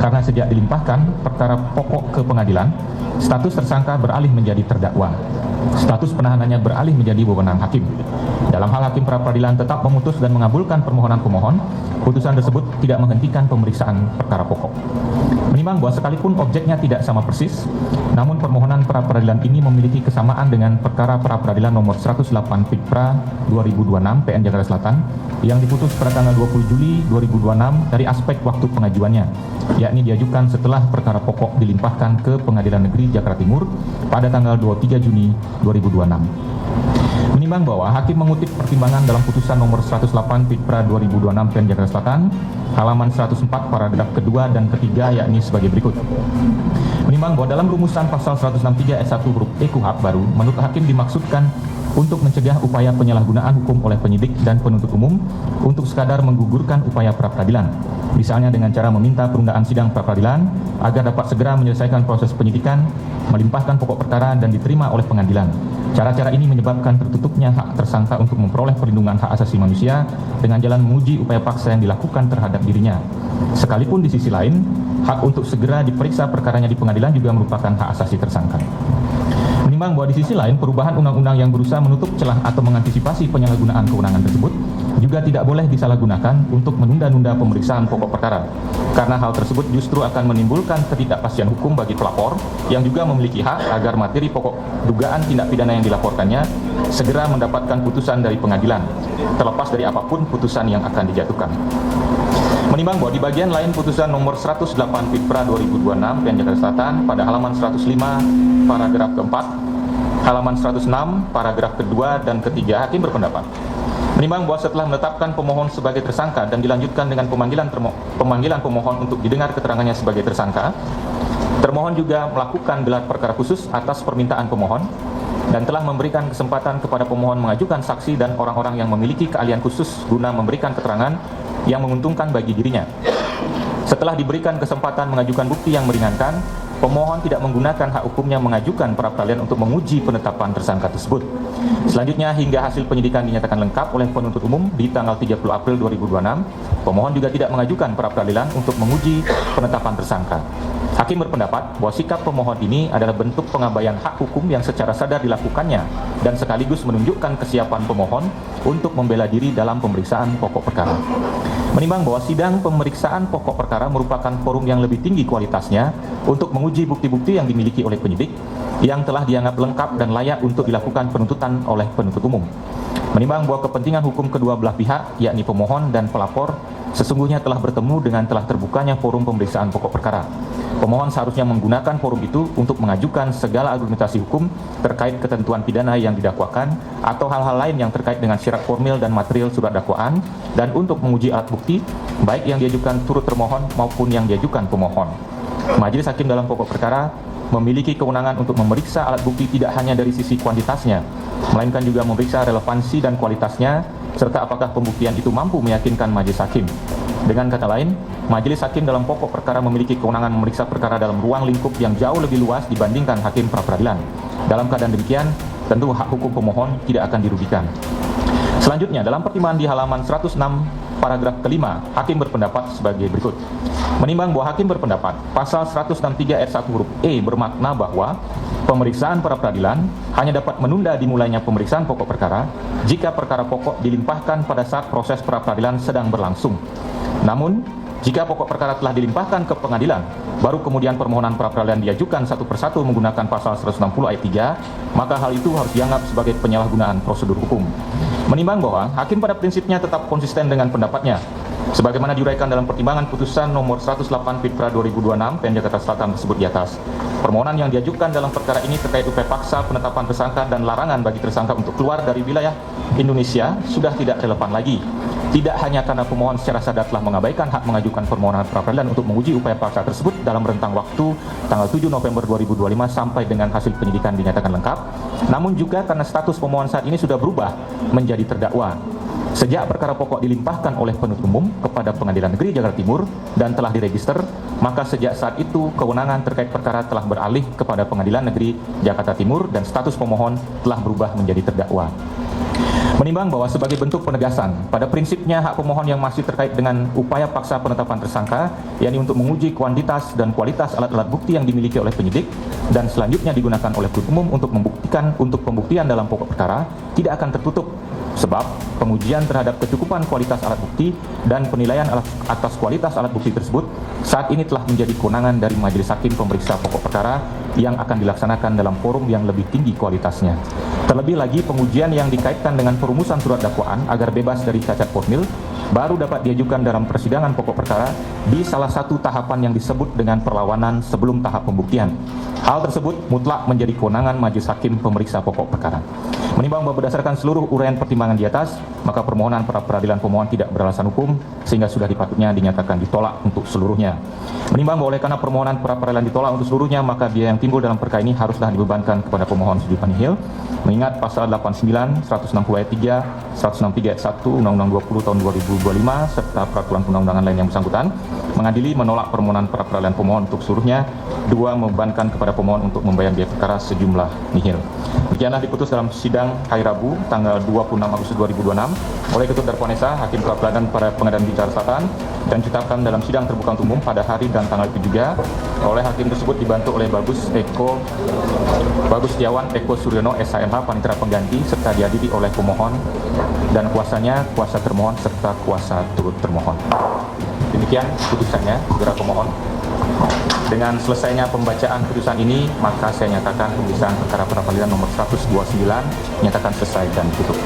karena sejak dilimpahkan perkara pokok ke pengadilan, status tersangka beralih menjadi terdakwa. Status penahanannya beralih menjadi wewenang hakim. Dalam hal hakim pra-peradilan tetap memutus dan mengabulkan permohonan pemohon, putusan tersebut tidak menghentikan pemeriksaan perkara pokok. Menimbang bahwa sekalipun objeknya tidak sama persis, namun permohonan pra-peradilan ini memiliki kesamaan dengan perkara pra-peradilan nomor 108 Fikra 2026 PN Jakarta Selatan yang diputus pada tanggal 20 Juli 2026 dari aspek waktu pengajuannya, yakni diajukan setelah perkara pokok dilimpahkan ke Pengadilan Negeri Jakarta Timur pada tanggal 23 Juni 2026. Menimbang bahwa hakim mengutip pertimbangan dalam putusan nomor 108 Fikra 2026 PN Jakarta Selatan halaman 104 paragraf kedua dan ketiga, yakni sebagai berikut. Menimbang bahwa dalam rumusan pasal 163 ayat 1 huruf E KUHP baru, menurut hakim dimaksudkan untuk mencegah upaya penyalahgunaan hukum oleh penyidik dan penuntut umum untuk sekadar menggugurkan upaya pra-peradilan, misalnya dengan cara meminta penundaan sidang pra-peradilan agar dapat segera menyelesaikan proses penyidikan, melimpahkan pokok perkara dan diterima oleh pengadilan. Cara-cara ini menyebabkan tertutupnya hak tersangka untuk memperoleh perlindungan hak asasi manusia dengan jalan menguji upaya paksa yang dilakukan terhadap dirinya. Sekalipun di sisi lain, hak untuk segera diperiksa perkaranya di pengadilan juga merupakan hak asasi tersangka. Menimbang bahwa di sisi lain, perubahan undang-undang yang berusaha menutup celah atau mengantisipasi penyalahgunaan kewenangan tersebut juga tidak boleh disalahgunakan untuk menunda-nunda pemeriksaan pokok perkara, karena hal tersebut justru akan menimbulkan ketidakpastian hukum bagi pelapor yang juga memiliki hak agar materi pokok dugaan tindak pidana yang dilaporkannya segera mendapatkan putusan dari pengadilan, terlepas dari apapun putusan yang akan dijatuhkan. Menimbang bahwa di bagian lain putusan nomor 108 Fikra 2026 PN Jakarta Selatan pada halaman 105 paragraf keempat, halaman 106 paragraf kedua dan ketiga, hakim berpendapat menimbang bahwa setelah menetapkan pemohon sebagai tersangka dan dilanjutkan dengan pemanggilan pemohon untuk didengar keterangannya sebagai tersangka, termohon juga melakukan gelar perkara khusus atas permintaan pemohon dan telah memberikan kesempatan kepada pemohon mengajukan saksi dan orang-orang yang memiliki keahlian khusus guna memberikan keterangan yang menguntungkan bagi dirinya. Setelah diberikan kesempatan mengajukan bukti yang meringankan, pemohon tidak menggunakan hak hukumnya mengajukan pra-peradilan untuk menguji penetapan tersangka tersebut. Selanjutnya, hingga hasil penyidikan dinyatakan lengkap oleh penuntut umum di tanggal 30 April 2026, pemohon juga tidak mengajukan pra-peradilan untuk menguji penetapan tersangka. Hakim berpendapat bahwa sikap pemohon ini adalah bentuk pengabaian hak hukum yang secara sadar dilakukannya dan sekaligus menunjukkan kesiapan pemohon untuk membela diri dalam pemeriksaan pokok perkara. Menimbang bahwa sidang pemeriksaan pokok perkara merupakan forum yang lebih tinggi kualitasnya untuk menguji bukti-bukti yang dimiliki oleh penyidik yang telah dianggap lengkap dan layak untuk dilakukan penuntutan oleh penuntut umum. Menimbang bahwa kepentingan hukum kedua belah pihak, yakni pemohon dan pelapor, sesungguhnya telah bertemu dengan telah terbukanya forum pemeriksaan pokok perkara. Pemohon seharusnya menggunakan forum itu untuk mengajukan segala argumentasi hukum terkait ketentuan pidana yang didakwakan atau hal-hal lain yang terkait dengan syarat formil dan material surat dakwaan, dan untuk menguji alat bukti baik yang diajukan turut termohon maupun yang diajukan pemohon. Majelis hakim dalam pokok perkara memiliki kewenangan untuk memeriksa alat bukti tidak hanya dari sisi kuantitasnya, melainkan juga memeriksa relevansi dan kualitasnya, serta apakah pembuktian itu mampu meyakinkan majelis hakim. Dengan kata lain, majelis hakim dalam pokok perkara memiliki kewenangan memeriksa perkara dalam ruang lingkup yang jauh lebih luas dibandingkan hakim pra-peradilan. Dalam keadaan demikian, tentu hak hukum pemohon tidak akan dirugikan. Selanjutnya, dalam pertimbangan di halaman 106 paragraf kelima, hakim berpendapat sebagai berikut. Menimbang bahwa hakim berpendapat pasal 163 ayat 1 huruf E bermakna bahwa pemeriksaan pra-peradilan hanya dapat menunda dimulainya pemeriksaan pokok perkara jika perkara pokok dilimpahkan pada saat proses pra-peradilan sedang berlangsung. Namun, jika pokok perkara telah dilimpahkan ke pengadilan, baru kemudian permohonan pra-peradilan diajukan satu persatu menggunakan pasal 160 ayat 3, maka hal itu harus dianggap sebagai penyalahgunaan prosedur hukum. Menimbang bahwa hakim pada prinsipnya tetap konsisten dengan pendapatnya, sebagaimana diuraikan dalam pertimbangan putusan nomor 108 Fikra 2026 PN Jakarta Selatan tersebut di atas. Permohonan yang diajukan dalam perkara ini terkait upaya paksa penetapan tersangka dan larangan bagi tersangka untuk keluar dari wilayah Indonesia sudah tidak relevan lagi. Tidak hanya karena pemohon secara sadar telah mengabaikan hak mengajukan permohonan pra-peradilan untuk menguji upaya paksa tersebut dalam rentang waktu tanggal 7 November 2025 sampai dengan hasil penyidikan dinyatakan lengkap, namun juga karena status pemohon saat ini sudah berubah menjadi terdakwa. Sejak perkara pokok dilimpahkan oleh penuntut umum kepada Pengadilan Negeri Jakarta Timur dan telah diregister, maka sejak saat itu kewenangan terkait perkara telah beralih kepada Pengadilan Negeri Jakarta Timur dan status pemohon telah berubah menjadi terdakwa. Menimbang bahwa sebagai bentuk penegasan pada prinsipnya hak pemohon yang masih terkait dengan upaya paksa penetapan tersangka, yakni untuk menguji kuantitas dan kualitas alat-alat bukti yang dimiliki oleh penyidik dan selanjutnya digunakan oleh penuntut umum untuk pembuktian dalam pokok perkara, tidak akan tertutup. Sebab pengujian terhadap kecukupan kualitas alat bukti dan penilaian atas kualitas alat bukti tersebut saat ini telah menjadi kewenangan dari Majelis Hakim Pemeriksa Pokok Perkara yang akan dilaksanakan dalam forum yang lebih tinggi kualitasnya. Terlebih lagi, pengujian yang dikaitkan dengan perumusan surat dakwaan agar bebas dari cacat formil baru dapat diajukan dalam persidangan pokok perkara di salah satu tahapan yang disebut dengan perlawanan sebelum tahap pembuktian. Hal tersebut mutlak menjadi kewenangan Majelis Hakim Pemeriksa Pokok Perkara. Menimbang bahwa berdasarkan seluruh uraian pertimbangan di atas, maka permohonan pra peradilan pemohon tidak beralasan hukum sehingga sudah dipatutnya dinyatakan ditolak untuk seluruhnya. Menimbang bahwa oleh karena permohonan pra peradilan ditolak untuk seluruhnya, maka biaya yang timbul dalam perkara ini haruslah dibebankan kepada pemohon sejuta nihil, mengingat pasal 89, 160 ayat 3, 163 ayat 1 Undang-Undang 20 tahun 2025 serta peraturan perundang-undangan lain yang bersangkutan mengadili menolak permohonan pra peradilan pemohon untuk seluruhnya. Dua, membebankan kepada pemohon untuk membayar biaya perkara sejumlah nihil. Demikianlah diputus dalam sidang hari Rabu tanggal 26 Agustus 2026 oleh Ketut Darponesa, Hakim Pra Peradilan pada Pengadilan Bicara Selatan, dan ditetapkan dalam sidang terbuka untuk umum pada hari dan tanggal itu juga oleh hakim tersebut dibantu oleh Bagus Setiawan Eko Suryono SHMH Panitera Pengganti serta dihadiri oleh pemohon dan kuasanya, kuasa termohon serta kuasa turut termohon. Demikian putusannya, saudara pemohon. Dengan selesainya pembacaan putusan ini, maka saya nyatakan pemeriksaan perkara pra peradilan nomor 129 nyatakan selesai dan tutup.